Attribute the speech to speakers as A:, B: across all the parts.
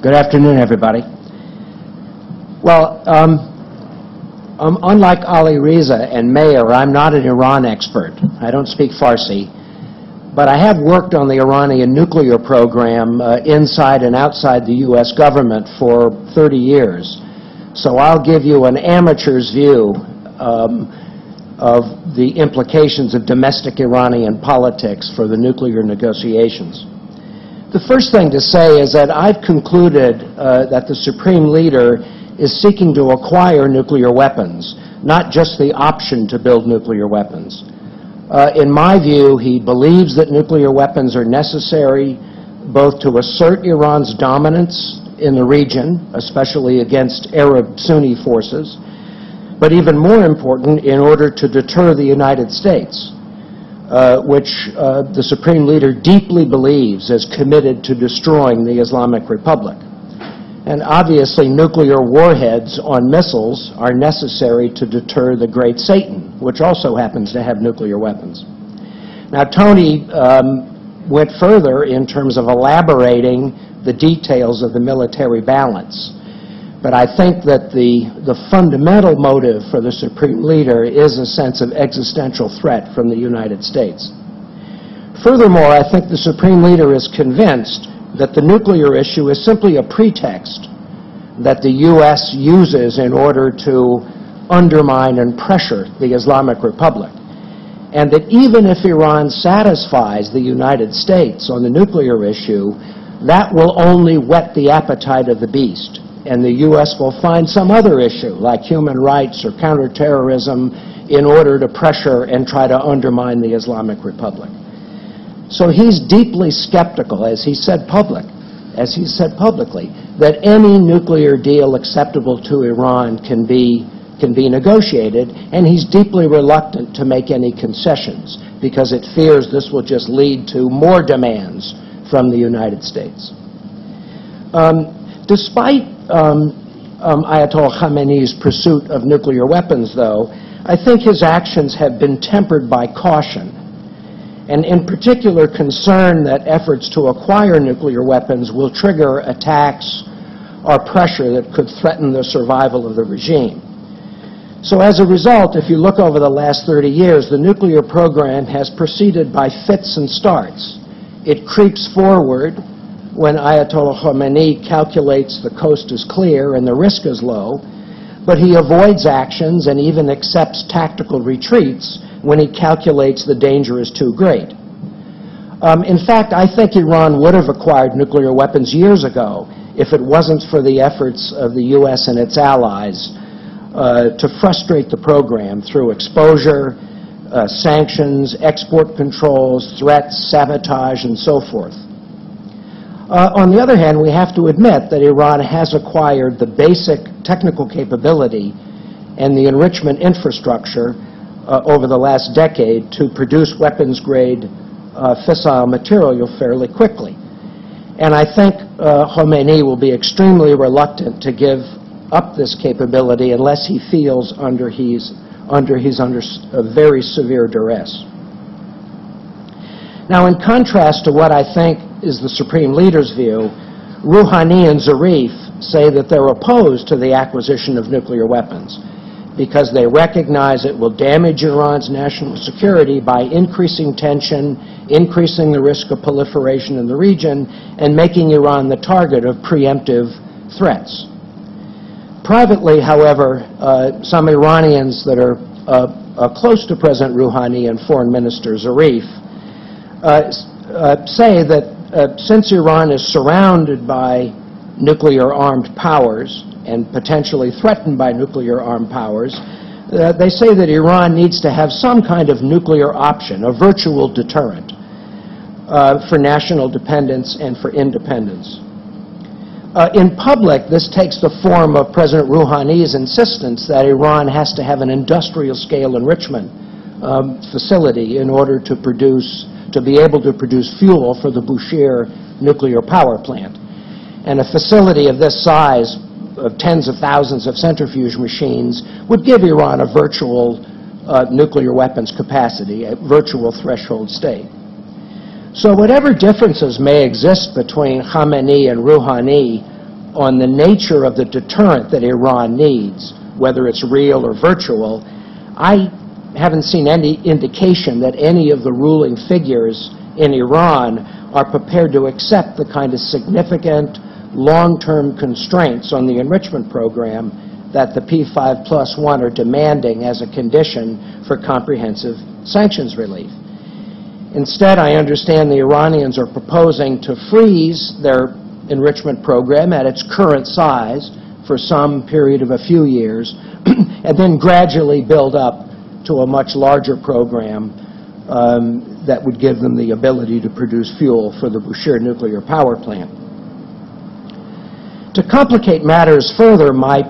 A: Good afternoon, everybody. Well, unlike Ali Reza and Mayer, I'm not an Iran expert. I don't speak Farsi, but I have worked on the Iranian nuclear program inside and outside the U.S. government for 30 years. So I'll give you an amateur's view of the implications of domestic Iranian politics for the nuclear negotiations. The first thing to say is that I've concluded that the Supreme Leader is seeking to acquire nuclear weapons, not just the option to build nuclear weapons. In my view, he believes that nuclear weapons are necessary both to assert Iran's dominance in the region, especially against Arab Sunni forces, but even more important, in order to deter the United States, which the Supreme Leader deeply believes is committed to destroying the Islamic Republic. And obviously, nuclear warheads on missiles are necessary to deter the Great Satan, which also happens to have nuclear weapons. Now, Tony went further in terms of elaborating the details of the military balance. But I think that the fundamental motive for the Supreme Leader is a sense of existential threat from the United States. Furthermore, I think the Supreme Leader is convinced that the nuclear issue is simply a pretext that the U.S. uses in order to undermine and pressure the Islamic Republic. And that even if Iran satisfies the United States on the nuclear issue, that will only whet the appetite of the beast. And the U.S. will find some other issue, like human rights or counterterrorism, in order to pressure and try to undermine the Islamic Republic. So he's deeply skeptical, as he said publicly, that any nuclear deal acceptable to Iran can be negotiated, and he's deeply reluctant to make any concessions because it fears this will just lead to more demands from the United States. Despite Ayatollah Khamenei's pursuit of nuclear weapons, though, I think his actions have been tempered by caution, and in particular concern that efforts to acquire nuclear weapons will trigger attacks or pressure that could threaten the survival of the regime. So as a result, if you look over the last 30 years, the nuclear program has proceeded by fits and starts. It creeps forward when Ayatollah Khamenei calculates the coast is clear and the risk is low, but he avoids actions and even accepts tactical retreats when he calculates the danger is too great. In fact, I think Iran would have acquired nuclear weapons years ago if it wasn't for the efforts of the U.S. and its allies to frustrate the program through exposure, sanctions, export controls, threats, sabotage, and so forth. On the other hand, we have to admit that Iran has acquired the basic technical capability and the enrichment infrastructure over the last decade to produce weapons-grade fissile material fairly quickly. And I think Khomeini will be extremely reluctant to give up this capability unless he feels he's under a very severe duress. Now, in contrast to what I think is the Supreme Leader's view, Rouhani and Zarif say that they're opposed to the acquisition of nuclear weapons because they recognize it will damage Iran's national security by increasing tension, increasing the risk of proliferation in the region, and making Iran the target of preemptive threats. Privately, however, some Iranians that are close to President Rouhani and Foreign Minister Zarif say that since Iran is surrounded by nuclear-armed powers and potentially threatened by nuclear-armed powers, they say that Iran needs to have some kind of nuclear option, a virtual deterrent for national dependence and for independence. In public, this takes the form of President Rouhani's insistence that Iran has to have an industrial-scale enrichment facility in order to be able to produce fuel for the Bushehr nuclear power plant. And a facility of this size, of tens of thousands of centrifuge machines, would give Iran a virtual nuclear weapons capacity, a virtual threshold state. So whatever differences may exist between Khamenei and Rouhani on the nature of the deterrent that Iran needs, whether it's real or virtual, I haven't seen any indication that any of the ruling figures in Iran are prepared to accept the kind of significant long-term constraints on the enrichment program that the P5+1 are demanding as a condition for comprehensive sanctions relief. Instead, I understand the Iranians are proposing to freeze their enrichment program at its current size for some period of a few years, and then gradually build up to a much larger program that would give them the ability to produce fuel for the Bushehr nuclear power plant. To complicate matters further, my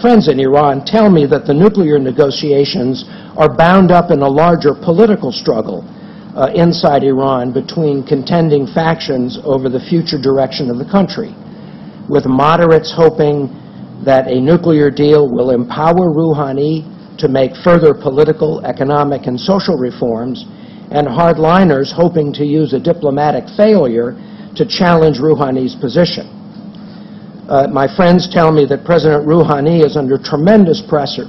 A: friends in Iran tell me that the nuclear negotiations are bound up in a larger political struggle inside Iran between contending factions over the future direction of the country, with moderates hoping that a nuclear deal will empower Rouhani to make further political, economic, and social reforms, and hardliners hoping to use a diplomatic failure to challenge Rouhani's position. My friends tell me that President Rouhani is under tremendous pressure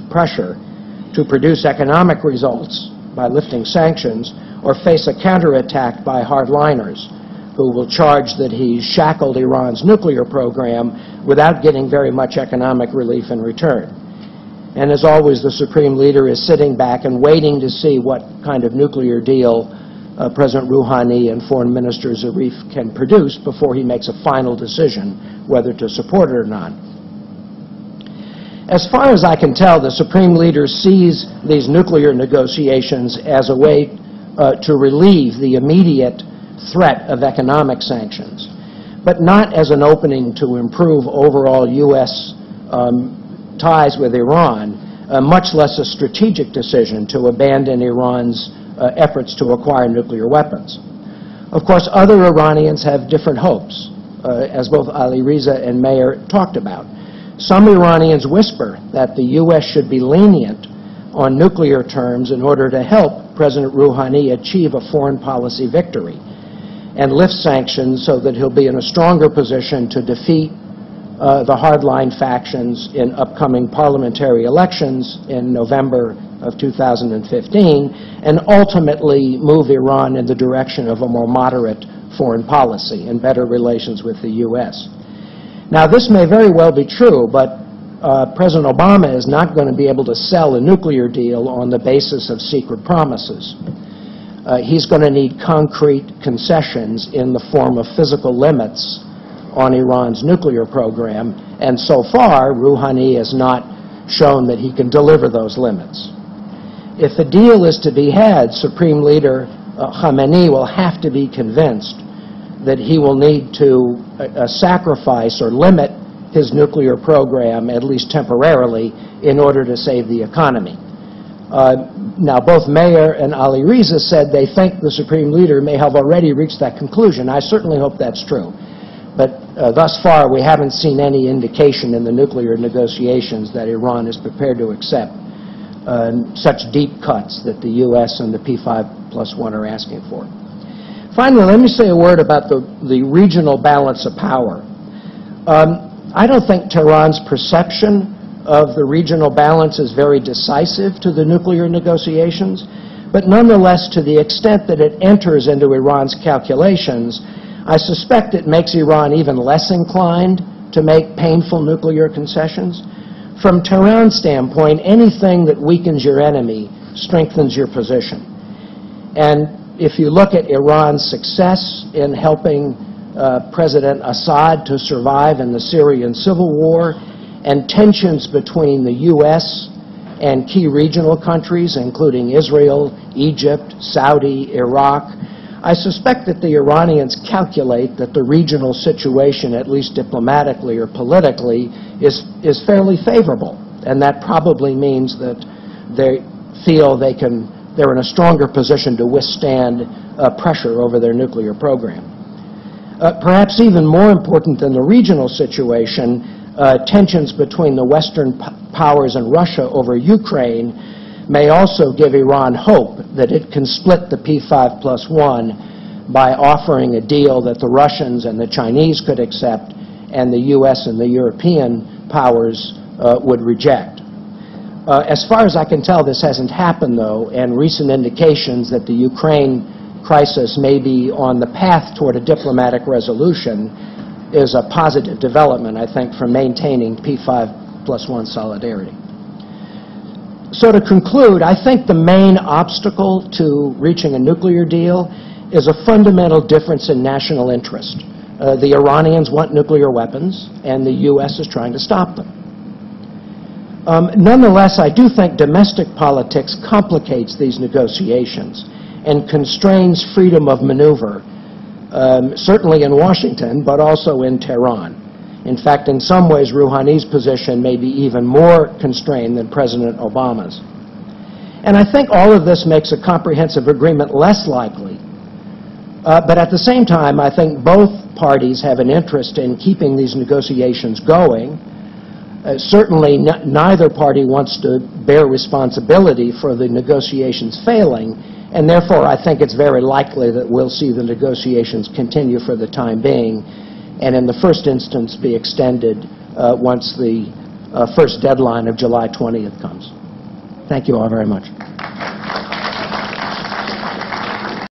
A: to produce economic results by lifting sanctions or face a counterattack by hardliners who will charge that he's shackled Iran's nuclear program without getting very much economic relief in return. And as always, the Supreme Leader is sitting back and waiting to see what kind of nuclear deal President Rouhani and Foreign Minister Zarif can produce before he makes a final decision whether to support it or not. As far as I can tell, the Supreme Leader sees these nuclear negotiations as a way to relieve the immediate threat of economic sanctions, but not as an opening to improve overall U.S. ties with Iran, much less a strategic decision to abandon Iran's efforts to acquire nuclear weapons. Of course, other Iranians have different hopes, as both Ali Reza and Mayer talked about. Some Iranians whisper that the U.S. should be lenient on nuclear terms in order to help President Rouhani achieve a foreign policy victory and lift sanctions so that he'll be in a stronger position to defeat the hardline factions in upcoming parliamentary elections in November of 2015 and ultimately move Iran in the direction of a more moderate foreign policy and better relations with the U.S. Now, this may very well be true, but President Obama is not going to be able to sell a nuclear deal on the basis of secret promises. He's going to need concrete concessions in the form of physical limits on Iran's nuclear program, and so far, Rouhani has not shown that he can deliver those limits. If a deal is to be had, Supreme Leader Khamenei will have to be convinced that he will need to sacrifice or limit his nuclear program, at least temporarily, in order to save the economy. Now, both Mayer and Ali Reza said they think the Supreme Leader may have already reached that conclusion. I certainly hope that's true. But thus far, we haven't seen any indication in the nuclear negotiations that Iran is prepared to accept such deep cuts that the U.S. and the P5+1 are asking for. Finally, let me say a word about the regional balance of power. I don't think Tehran's perception of the regional balance is very decisive to the nuclear negotiations, but nonetheless, to the extent that it enters into Iran's calculations, I suspect it makes Iran even less inclined to make painful nuclear concessions. From Tehran's standpoint, anything that weakens your enemy strengthens your position. And if you look at Iran's success in helping President Assad to survive in the Syrian civil war, and tensions between the U.S. and key regional countries, including Israel, Egypt, Saudi, Iraq, I suspect that the Iranians calculate that the regional situation, at least diplomatically or politically, is fairly favorable. And that probably means that they feel they're in a stronger position to withstand pressure over their nuclear program. Perhaps even more important than the regional situation, tensions between the Western powers and Russia over Ukraine may also give Iran hope that it can split the P5+1 by offering a deal that the Russians and the Chinese could accept and the U.S. and the European powers would reject. As far as I can tell, this hasn't happened, though, and recent indications that the Ukraine crisis may be on the path toward a diplomatic resolution is a positive development, I think, for maintaining P5+1 solidarity. So to conclude, I think the main obstacle to reaching a nuclear deal is a fundamental difference in national interest. The Iranians want nuclear weapons, and the U.S. is trying to stop them. Nonetheless, I do think domestic politics complicates these negotiations and constrains freedom of maneuver, certainly in Washington, but also in Tehran. In fact, in some ways, Rouhani's position may be even more constrained than President Obama's. And I think all of this makes a comprehensive agreement less likely. But at the same time, I think both parties have an interest in keeping these negotiations going. Certainly, neither party wants to bear responsibility for the negotiations failing, and therefore I think it's very likely that we'll see the negotiations continue for the time being, and in the first instance be extended once the first deadline of July 20th comes. Thank you all very much.